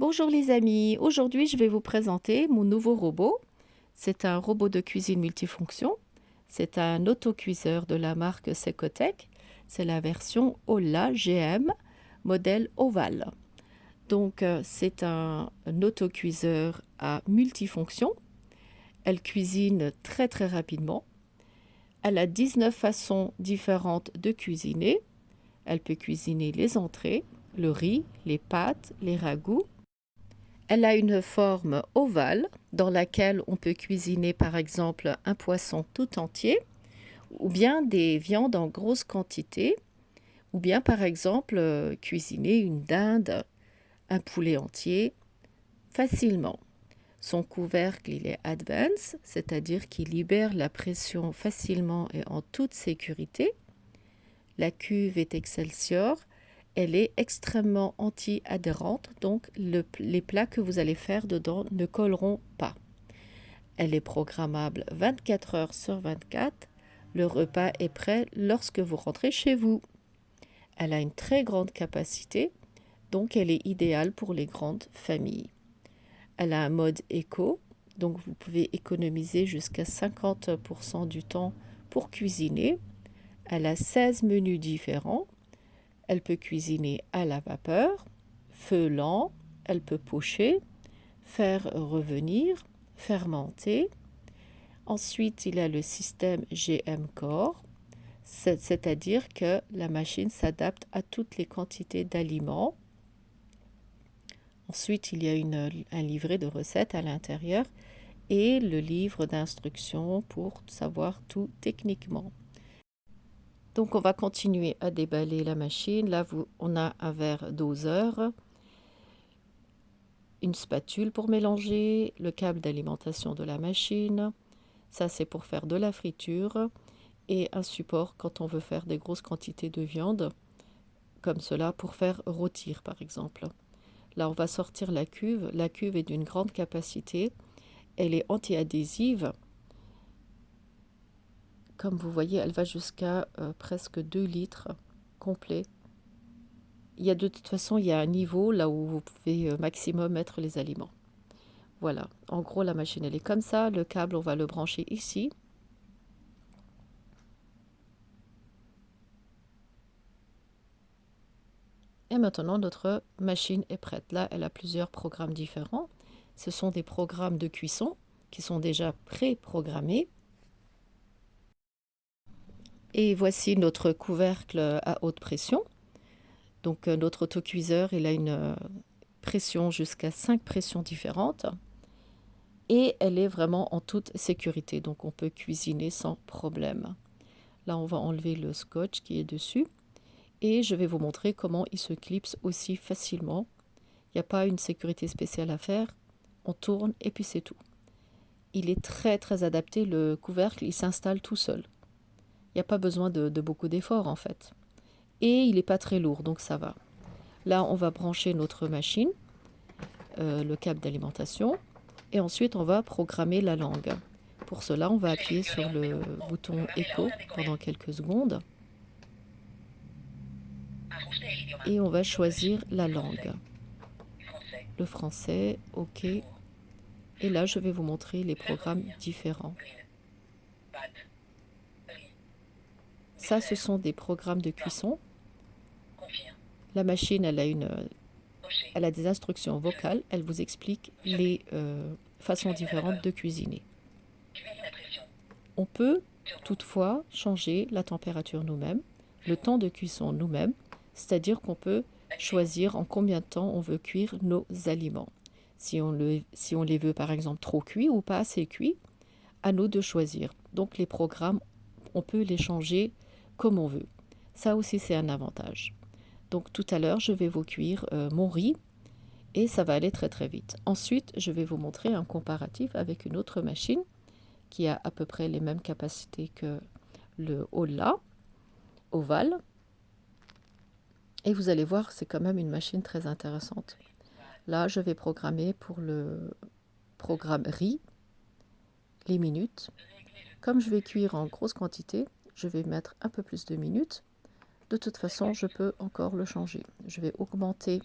Bonjour les amis, aujourd'hui je vais vous présenter mon nouveau robot. C'est un robot de cuisine multifonction. C'est un autocuiseur de la marque Secotec. C'est la version Ola GM, modèle ovale. Donc c'est un autocuiseur à multifonction. Elle cuisine très très rapidement. Elle a 19 façons différentes de cuisiner. Elle peut cuisiner les entrées, le riz, les pâtes, les ragoûts. Elle a une forme ovale dans laquelle on peut cuisiner par exemple un poisson tout entier ou bien des viandes en grosse quantité ou bien par exemple cuisiner une dinde, un poulet entier facilement. Son couvercle il est advance, c'est-à-dire qu'il libère la pression facilement et en toute sécurité. La cuve est Excelsior. Elle est extrêmement anti-adhérente, donc les plats que vous allez faire dedans ne colleront pas. Elle est programmable 24 heures sur 24. Le repas est prêt lorsque vous rentrez chez vous. Elle a une très grande capacité, donc elle est idéale pour les grandes familles. Elle a un mode éco, donc vous pouvez économiser jusqu'à 50% du temps pour cuisiner. Elle a 16 menus différents. Elle peut cuisiner à la vapeur, feu lent, elle peut pocher, faire revenir, fermenter. Ensuite, il y a le système GM Core, c'est-à-dire que la machine s'adapte à toutes les quantités d'aliments. Ensuite, il y a un livret de recettes à l'intérieur et le livre d'instructions pour savoir tout techniquement. Donc, on va continuer à déballer la machine. Là, on a un verre doseur, une spatule pour mélanger, le câble d'alimentation de la machine. Ça, c'est pour faire de la friture. Et un support quand on veut faire des grosses quantités de viande, comme cela pour faire rôtir, par exemple. Là, on va sortir la cuve. La cuve est d'une grande capacité. Elle est anti-adhésive. Comme vous voyez, elle va jusqu'à presque 2 litres complet. De toute façon, il y a un niveau là où vous pouvez maximum mettre les aliments. Voilà, en gros, la machine, elle est comme ça. Le câble, on va le brancher ici. Et maintenant, notre machine est prête. Là, elle a plusieurs programmes différents. Ce sont des programmes de cuisson qui sont déjà pré-programmés. Et voici notre couvercle à haute pression. Donc, notre autocuiseur, il a une pression jusqu'à 5 pressions différentes. Et elle est vraiment en toute sécurité. Donc, on peut cuisiner sans problème. Là, on va enlever le scotch qui est dessus. Et je vais vous montrer comment il se clipse aussi facilement. Il n'y a pas une sécurité spéciale à faire. On tourne et puis c'est tout. Il est très très adapté. Le couvercle, il s'installe tout seul. Il n'y a pas besoin de beaucoup d'efforts en fait. Et il n'est pas très lourd, donc ça va. Là, on va brancher notre machine, le câble d'alimentation. Et ensuite, on va programmer la langue. Pour cela, on va appuyer sur le bouton Echo pendant quelques secondes. Et on va choisir la langue. Le français, OK. Et là, je vais vous montrer les programmes différents. Ça, ce sont des programmes de cuisson. La machine, elle a des instructions vocales. Elle vous explique les façons différentes de cuisiner. On peut toutefois changer la température nous-mêmes, le temps de cuisson nous-mêmes, c'est-à-dire qu'on peut choisir en combien de temps on veut cuire nos aliments. Si on les veut par exemple trop cuits ou pas assez cuits, à nous de choisir. Donc les programmes, on peut les changer comme on veut. Ça aussi c'est un avantage. Donc tout à l'heure, je vais vous cuire mon riz et ça va aller très très vite. Ensuite, je vais vous montrer un comparatif avec une autre machine qui a à peu près les mêmes capacités que le Ola ovale. Et vous allez voir, c'est quand même une machine très intéressante. Là, je vais programmer pour le programme riz les minutes. Comme je vais cuire en grosse quantité, je vais mettre un peu plus de minutes. De toute façon, je peux encore le changer. Je vais augmenter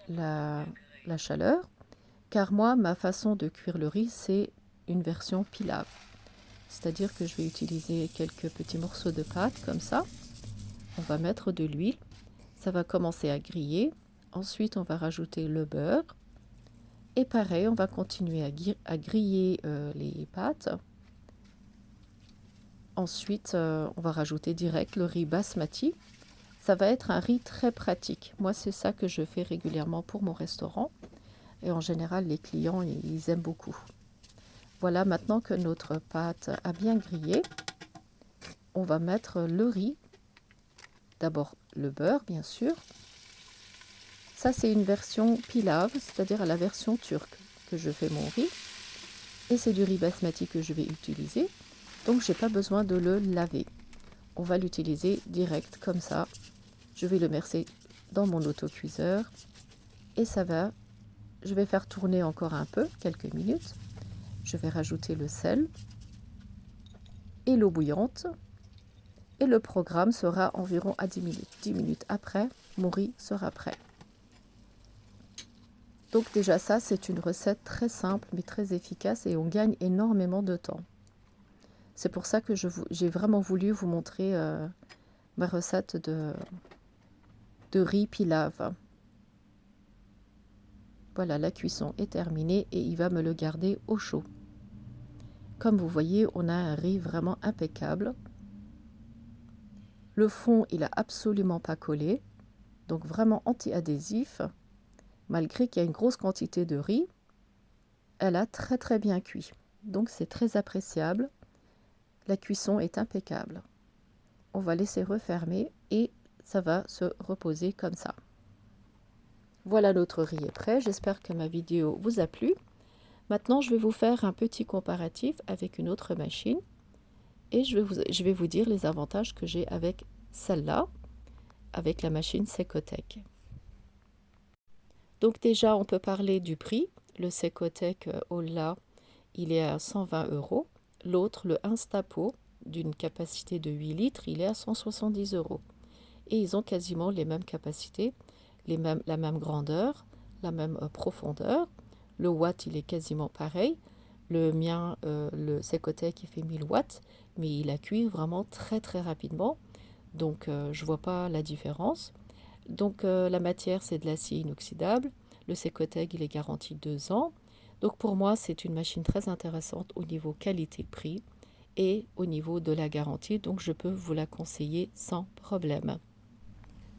la la chaleur, car moi, ma façon de cuire le riz, c'est une version pilav. C'est-à-dire que je vais utiliser quelques petits morceaux de pâte comme ça. On va mettre de l'huile. Ça va commencer à griller. Ensuite, on va rajouter le beurre. Et pareil, on va continuer à griller les pâtes. Ensuite, on va rajouter direct le riz basmati. Ça va être un riz très pratique. Moi, c'est ça que je fais régulièrement pour mon restaurant. Et en général, les clients, ils aiment beaucoup. Voilà, maintenant que notre pâte a bien grillé, on va mettre le riz. D'abord le beurre, bien sûr. Ça, c'est une version pilav, c'est-à-dire la version turque que je fais mon riz. Et c'est du riz basmati que je vais utiliser. Donc, je n'ai pas besoin de le laver. On va l'utiliser direct comme ça. Je vais le verser dans mon autocuiseur. Et ça va. Je vais faire tourner encore un peu, quelques minutes. Je vais rajouter le sel et l'eau bouillante. Et le programme sera environ à 10 minutes. 10 minutes après, mon riz sera prêt. Donc déjà ça, c'est une recette très simple mais très efficace et on gagne énormément de temps. C'est pour ça que j'ai vraiment voulu vous montrer ma recette de riz pilav. Voilà, la cuisson est terminée et il va me le garder au chaud. Comme vous voyez, on a un riz vraiment impeccable. Le fond, il n'a absolument pas collé, donc vraiment anti-adhésif. Malgré qu'il y a une grosse quantité de riz, elle a très bien cuit. Donc c'est très appréciable. La cuisson est impeccable. On va laisser refermer et ça va se reposer comme ça. Voilà, notre riz est prêt. J'espère que ma vidéo vous a plu. Maintenant, je vais vous faire un petit comparatif avec une autre machine. Et je vais vous dire les avantages que j'ai avec celle-là, avec la machine Secotech. Donc déjà, on peut parler du prix. Le Secotech Olla, il est à 120 €. L'autre, le Instapo, d'une capacité de 8 litres, il est à 170 €. Et ils ont quasiment les mêmes capacités, la même grandeur, la même profondeur. Le watt, il est quasiment pareil. Le mien, le Secotech, il fait 1000 watts, mais il a cuit vraiment très rapidement. Donc, je ne vois pas la différence. Donc, la matière, c'est de l'acier inoxydable. Le Secotech, il est garanti 2 ans. Donc, pour moi, c'est une machine très intéressante au niveau qualité-prix et au niveau de la garantie. Donc, je peux vous la conseiller sans problème.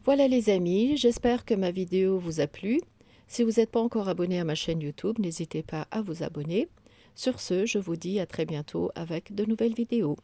Voilà les amis, j'espère que ma vidéo vous a plu. Si vous n'êtes pas encore abonné à ma chaîne YouTube, n'hésitez pas à vous abonner. Sur ce, je vous dis à très bientôt avec de nouvelles vidéos.